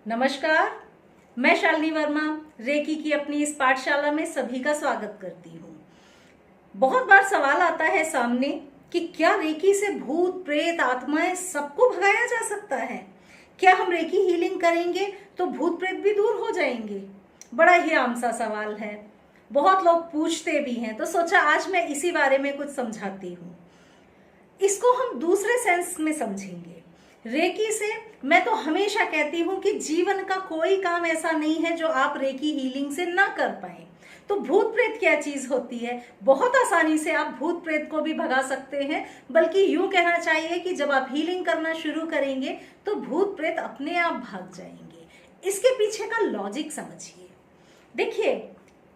नमस्कार, मैं शालिनी वर्मा रेकी की अपनी इस पाठशाला में सभी का स्वागत करती हूँ। बहुत बार सवाल आता है सामने कि क्या रेकी से भूत प्रेत आत्माएं सबको भगाया जा सकता है? क्या हम रेकी हीलिंग करेंगे तो भूत प्रेत भी दूर हो जाएंगे? बड़ा ही आम सा सवाल है, बहुत लोग पूछते भी हैं, तो सोचा आज मैं इसी बारे में कुछ समझाती हूँ। इसको हम दूसरे सेंस में समझेंगे। रेकी से मैं तो हमेशा कहती हूं कि जीवन का कोई काम ऐसा नहीं है जो आप रेकी हीलिंग से ना कर पाए। तो भूत प्रेत क्या चीज होती है? बहुत आसानी से आप भूत प्रेत को भी भगा सकते हैं, बल्कि यूं कहना चाहिए कि जब आप हीलिंग करना शुरू करेंगे तो भूत प्रेत अपने आप भाग जाएंगे। इसके पीछे का लॉजिक समझिए। देखिए,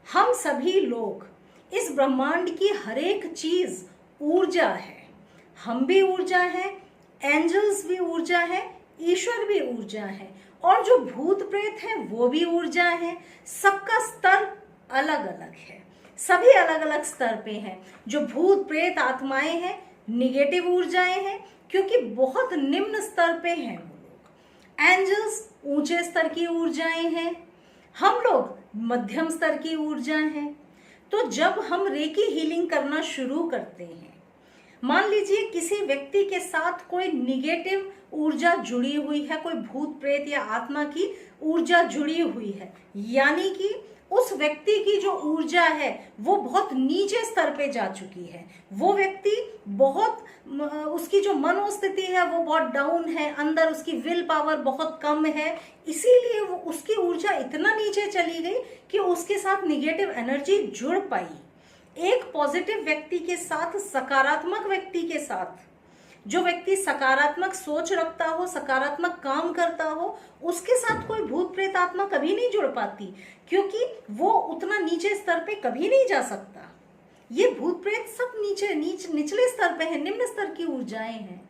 हम सभी लोग, इस ब्रह्मांड की हर एक चीज ऊर्जा है। हम भी ऊर्जा है, एंजल्स भी ऊर्जा है, ईश्वर भी ऊर्जा है, और जो भूत प्रेत है वो भी ऊर्जा है। सबका स्तर अलग अलग है, सभी अलग अलग स्तर पे हैं। जो भूत प्रेत आत्माएं हैं, निगेटिव ऊर्जाएं हैं, क्योंकि बहुत निम्न स्तर पे हैं वो लोग। एंजल्स ऊंचे स्तर की ऊर्जाएं हैं, हम लोग मध्यम स्तर की ऊर्जा हैं। तो जब हम रेकी हीलिंग करना शुरू करते हैं, मान लीजिए किसी व्यक्ति के साथ कोई निगेटिव ऊर्जा जुड़ी हुई है, कोई भूत प्रेत या आत्मा की ऊर्जा जुड़ी हुई है, यानी कि उस व्यक्ति की जो ऊर्जा है वो बहुत नीचे स्तर पे जा चुकी है। वो व्यक्ति बहुत, उसकी जो मनोस्थिति है वो बहुत डाउन है, अंदर उसकी विल पावर बहुत कम है, इसीलिए वो उसकी ऊर्जा इतना नीचे चली गई कि उसके साथ निगेटिव एनर्जी जुड़ पाई। एक पॉजिटिव व्यक्ति के साथ, सकारात्मक व्यक्ति के साथ, जो व्यक्ति सकारात्मक सोच रखता हो, सकारात्मक काम करता हो, उसके साथ कोई भूत प्रेत आत्मा कभी नहीं जुड़ पाती, क्योंकि वो उतना नीचे स्तर पे कभी नहीं जा सकता। ये भूत प्रेत सब निचले स्तर पे है, निम्न स्तर की ऊर्जाएं हैं।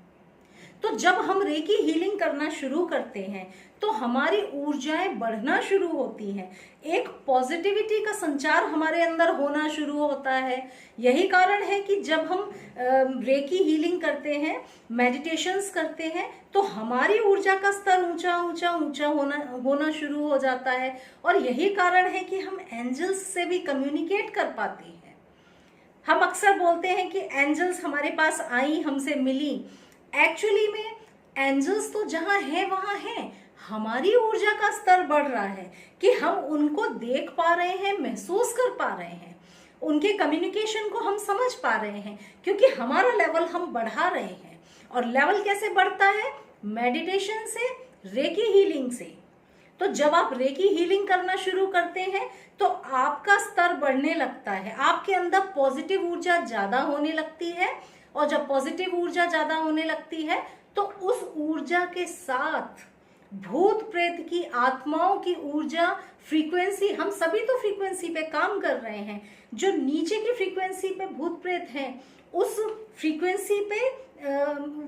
तो जब हम रेकी हीलिंग करना शुरू करते हैं तो हमारी ऊर्जाएं बढ़ना शुरू होती हैं, एक पॉजिटिविटी का संचार हमारे अंदर होना शुरू होता है। यही कारण है कि जब हम रेकी हीलिंग करते हैं, मेडिटेशंस करते हैं, तो हमारी ऊर्जा का स्तर ऊंचा ऊंचा ऊंचा होना शुरू हो जाता है। और यही कारण है कि हम एंजल्स से भी कम्युनिकेट कर पाते हैं। हम अक्सर बोलते हैं कि एंजल्स हमारे पास आई, हमसे मिली। एक्चुअली में एंजल्स तो जहां है वहां है, हमारी ऊर्जा का स्तर बढ़ रहा है कि हम उनको देख पा रहे हैं, महसूस कर पा रहे हैं, उनके कम्युनिकेशन को हम समझ पा रहे हैं, क्योंकि हमारा लेवल हम बढ़ा रहे हैं। और लेवल कैसे बढ़ता है? मेडिटेशन से, रेकी हीलिंग से। तो जब आप रेकी हीलिंग करना शुरू करते हैं तो आपका स्तर बढ़ने लगता है, आपके अंदर पॉजिटिव ऊर्जा ज्यादा होने लगती है। और जब पॉजिटिव ऊर्जा ज्यादा होने लगती है तो उस ऊर्जा के साथ भूत प्रेत की आत्माओं की ऊर्जा, फ्रीक्वेंसी, हम सभी तो फ्रीक्वेंसी पे काम कर रहे हैं। जो नीचे की फ्रीक्वेंसी पे भूत प्रेत हैं, उस फ्रीक्वेंसी पे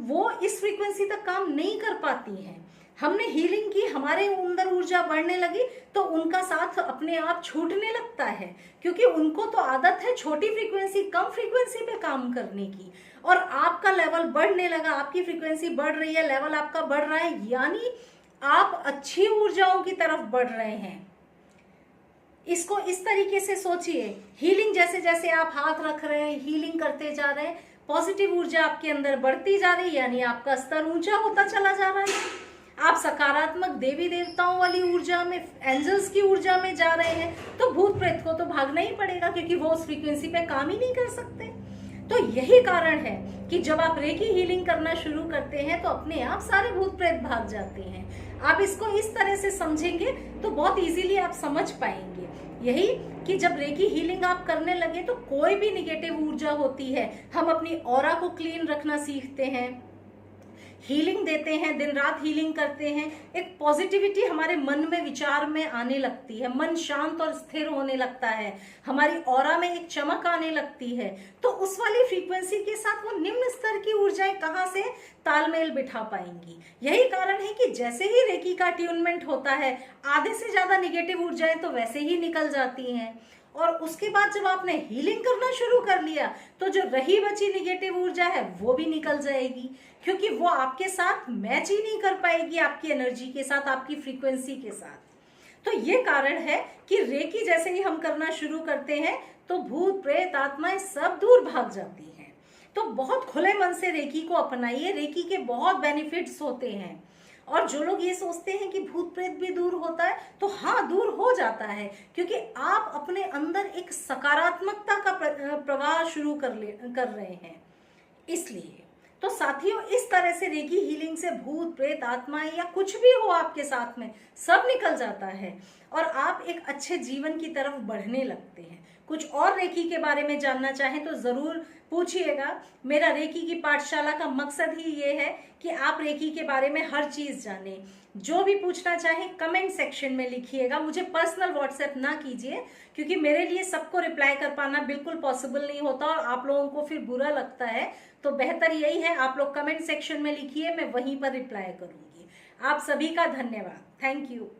वो इस फ्रीक्वेंसी तक काम नहीं कर पाती हैं। हमने हीलिंग की, हमारे अंदर ऊर्जा बढ़ने लगी, तो उनका साथ अपने आप छूटने लगता है, क्योंकि उनको तो आदत है छोटी फ्रीक्वेंसी, कम फ्रीक्वेंसी पे काम करने की। और आपका लेवल बढ़ने लगा, आपकी फ्रीक्वेंसी बढ़ रही है, लेवल आपका बढ़ रहा है, यानी आप अच्छी ऊर्जाओं की तरफ बढ़ रहे हैं। इसको इस तरीके से सोचिए, हीलिंग जैसे जैसे आप हाथ रख रहे हैं, हीलिंग करते जा रहे हैं, पॉजिटिव ऊर्जा आपके अंदर बढ़ती जा रही है, यानी आपका स्तर ऊंचा होता चला जा रहा है। आप सकारात्मक देवी देवताओं वाली ऊर्जा में, एंजल्स की ऊर्जा में जा रहे हैं, तो भूत प्रेत को तो भागना ही पड़ेगा, क्योंकि वो उस फ्रीक्वेंसी पे काम ही नहीं कर सकते। तो यही कारण है कि जब आप रेकी हीलिंग करना शुरू करते हैं तो अपने आप सारे भूत प्रेत भाग जाते हैं। आप इसको इस तरह से समझेंगे तो बहुत इजीली आप समझ पाएंगे। यही कि जब रेकी हीलिंग आप करने लगे तो कोई भी निगेटिव ऊर्जा होती है, हम अपनी ऑरा को क्लीन रखना सीखते हैं, हीलिंग देते हैं, दिन रात हीलिंग करते हैं, एक पॉजिटिविटी हमारे मन में, विचार में आने लगती है, मन शांत और स्थिर होने लगता है, हमारी ऑरा में एक चमक आने लगती है। तो उस वाली फ्रीक्वेंसी के साथ वो निम्न स्तर की ऊर्जाएं कहाँ से तालमेल बिठा पाएंगी? यही कारण है कि जैसे ही रेकी का ट्यूनमेंट होता है, आधे से ज्यादा निगेटिव ऊर्जाएं तो वैसे ही निकल जाती हैं। और उसके बाद जब आपने हीलिंग करना शुरू कर लिया तो जो रही बची निगेटिव ऊर्जा है वो भी निकल जाएगी, क्योंकि वो आपके साथ मैच ही नहीं कर पाएगी, आपकी एनर्जी के साथ, आपकी फ्रीक्वेंसी के साथ। तो ये कारण है कि रेकी जैसे ही हम करना शुरू करते हैं तो भूत प्रेत आत्माएं सब दूर भाग जाती हैं। तो बहुत खुले मन से रेकी को अपनाइए, रेकी के बहुत बेनिफिट्स होते हैं। और जो लोग ये सोचते हैं कि भूत प्रेत भी दूर होता है, तो हाँ, दूर हो जाता है, क्योंकि आप अपने अंदर एक सकारात्मकता का प्रवाह शुरू कर रहे हैं। इसलिए तो साथियों, इस तरह से रेकी हीलिंग से भूत प्रेत आत्माएं या कुछ भी हो आपके साथ में सब निकल जाता है और आप एक अच्छे जीवन की तरफ बढ़ने लगते हैं। कुछ और रेकी के बारे में जानना चाहें तो जरूर पूछिएगा। मेरा रेकी की पाठशाला का मकसद ही ये है कि आप रेकी के बारे में हर चीज जानें। जो भी पूछना चाहें कमेंट सेक्शन में लिखिएगा, मुझे पर्सनल व्हाट्सएप ना कीजिए, क्योंकि मेरे लिए सबको रिप्लाई कर पाना बिल्कुल पॉसिबल नहीं होता और आप लोगों को फिर बुरा लगता है। तो बेहतर यही है आप लोग कमेंट सेक्शन में लिखिए, मैं वहीं पर रिप्लाई करूंगी। आप सभी का धन्यवाद। Thank you.